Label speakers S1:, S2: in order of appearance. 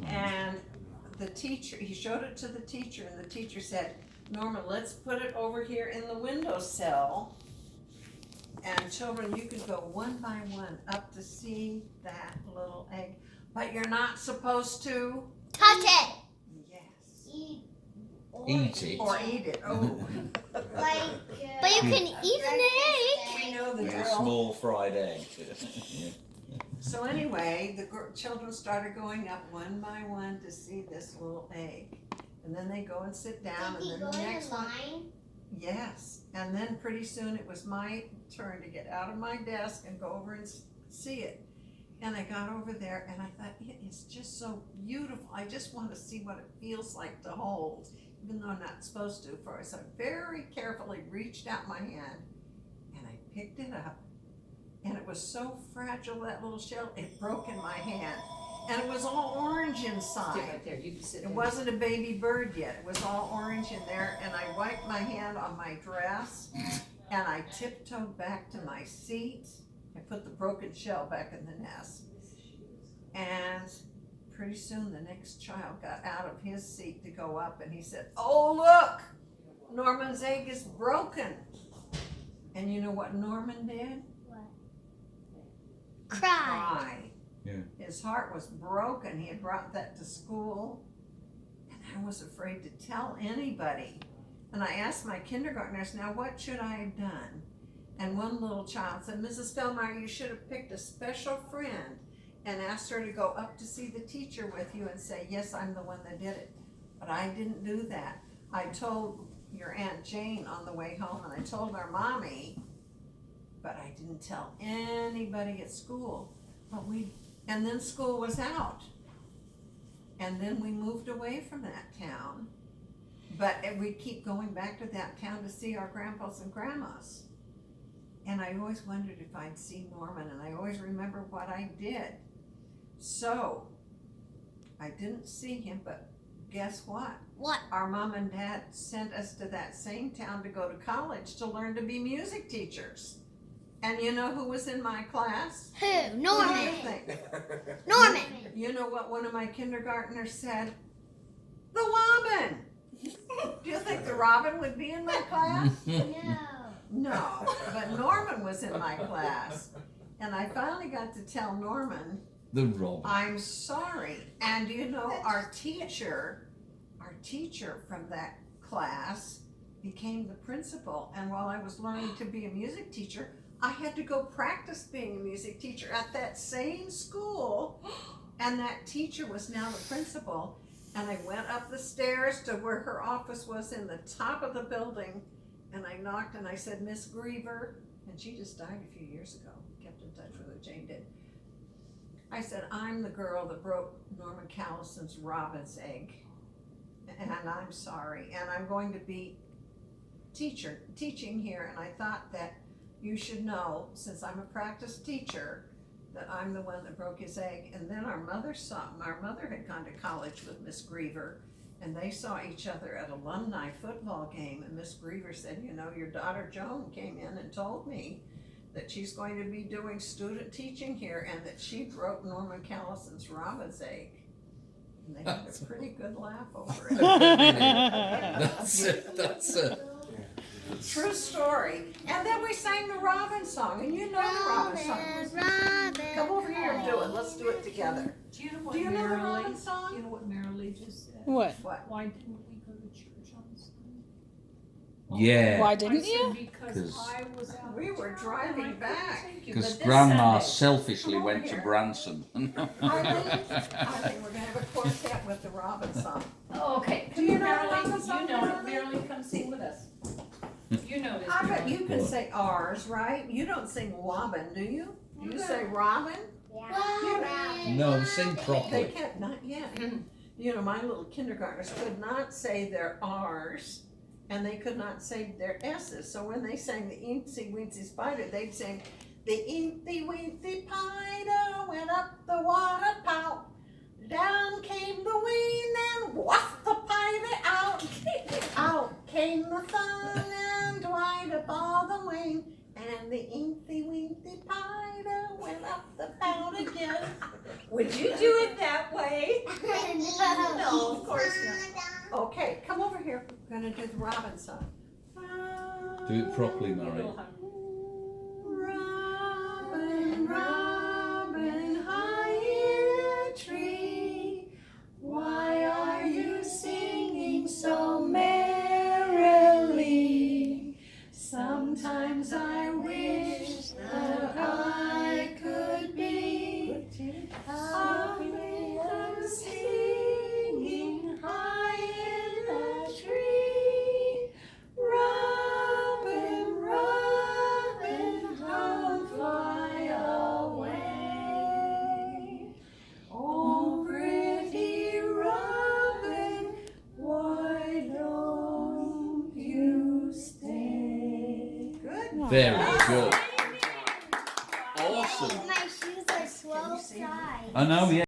S1: And the teacher, he showed it to the teacher, and the teacher said, Norma, let's put it over here in the windowsill. And children, you could go one by one up to see that little egg, but you're not supposed to
S2: touch it.
S1: Yes.
S3: Eat
S4: it.
S1: Or eat it. Oh.
S2: But you can eat an egg.
S1: We know the
S4: With a
S1: drill.
S4: small fried egg. Yeah.
S1: So anyway, the children started going up one by one to see this little egg. And then they go and sit down,
S3: Did he
S1: and
S3: go
S1: then the
S3: in
S1: next
S3: a
S1: one.
S3: line?
S1: Yes, and then pretty soon it was my turn to get out of my desk and go over and see it. And I got over there and I thought, it is just so beautiful. I just want to see what it feels like to hold, even though I'm not supposed to. So I very carefully reached out my hand and I picked it up. And it was so fragile, that little shell, it broke in my hand. And it was all orange inside.
S5: Right there. You can sit
S1: It
S5: there.
S1: wasn't a baby bird yet. It was all orange in there, and I wiped my hand on my dress, and I tiptoed back to my seat. I put the broken shell back in the nest. And pretty soon the next child got out of his seat to go up, and he said, "Oh, look, Norman's egg is broken." And you know what Norman did?
S2: Cry.
S4: Yeah.
S1: His heart was broken. He had brought that to school, and I was afraid to tell anybody. And I asked my kindergartners, now what should I have done? And one little child said, Mrs. Fellmeyer, you should have picked a special friend and asked her to go up to see the teacher with you and say, yes, I'm the one that did it. But I didn't do that. I told your Aunt Jane on the way home, and I told our mommy, but I didn't tell anybody at school. And then school was out. And then we moved away from that town. But we'd keep going back to that town to see our grandpas and grandmas. And I always wondered if I'd see Norman, and I always remember what I did. So, I didn't see him, but guess what?
S2: What?
S1: Our mom and dad sent us to that same town to go to college to learn to be music teachers. And you know who was in my class?
S2: Who?
S1: Who do you
S2: Norman.
S1: think?
S2: Norman.
S1: You know what one of my kindergartners said? The robin. Do you think the robin would be in my class?
S3: No.
S1: No, but Norman was in my class. And I finally got to tell Norman,
S4: The robin.
S1: I'm sorry. And you know, our teacher from that class became the principal. And while I was learning to be a music teacher, I had to go practice being a music teacher at that same school. And that teacher was now the principal. And I went up the stairs to where her office was in the top of the building. And I knocked and I said, Miss Griever, and she just died a few years ago. Kept in touch with her, Jane did. I said, I'm the girl that broke Norman Callison's robin's egg. And I'm sorry. And I'm going to be teaching here. And I thought that you should know, since I'm a practice teacher, that I'm the one that broke his egg. And then our mother had gone to college with Miss Griever, and they saw each other at alumni football game. And Miss Griever said, you know, your daughter Joan came in and told me that she's going to be doing student teaching here, and that she broke Norman Callison's robin's egg. And they had a pretty good laugh over it.
S4: That's it.
S1: True story. And then we sang the Robin song, and you know the Robin song.
S2: Robin.
S1: Come over here and do it. Let's do it together.
S5: Do you know what
S1: Do you know the
S5: Marilee?
S1: Robin
S5: You
S1: song?
S5: know what Marilee just said?
S6: What?
S1: What?
S5: Why didn't we go to church on Sunday?
S4: Yeah.
S6: Why
S5: I
S6: didn't
S5: said
S6: you?
S5: because I was out.
S1: We
S5: of
S1: were
S5: town
S1: driving
S5: and I couldn't
S1: back.
S5: take you.
S4: Because
S5: But this
S4: Grandma
S5: Sunday-
S4: selfishly
S1: Come over
S4: went to
S1: here.
S4: Branson.
S1: I think we're gonna have a quartet with the Robin song.
S5: Oh, okay.
S1: Do you know
S5: Marilee,
S1: the Robin song,
S5: You know it.
S1: Marilee?
S5: Marilee, come sing with us. You know this.
S1: I bet
S5: Marilee.
S1: you can say ours, right? You don't sing Robin, do you? You say Robin?
S3: Yeah.
S4: No, sing
S1: They
S4: properly.
S1: can't, not yet. You know, my little kindergartners could not say their R's, and they could not say their S's. So when they sang the Eensy Weensy Spider, they'd sing, the Eensy Weensy Spider went up the water spout. Down came the wind and wafted the spider out. Out came the sun and dried up all the wind. And the Eensy Weensy Spider went up the spout
S5: note again? Would you do it that way? No, of course not.
S1: Okay, come over here. We're gonna do the robin song.
S4: Do it properly, Murray.
S1: Robin, robin, high in a tree, why are you singing so merrily? Sometimes I wish that I could be up and singing high in a tree. Robin, robin, don't fly away. Oh, pretty robin, why don't you stay? Good.
S4: Very good. Awesome.
S2: My shoes are so tight.
S4: I know, yeah.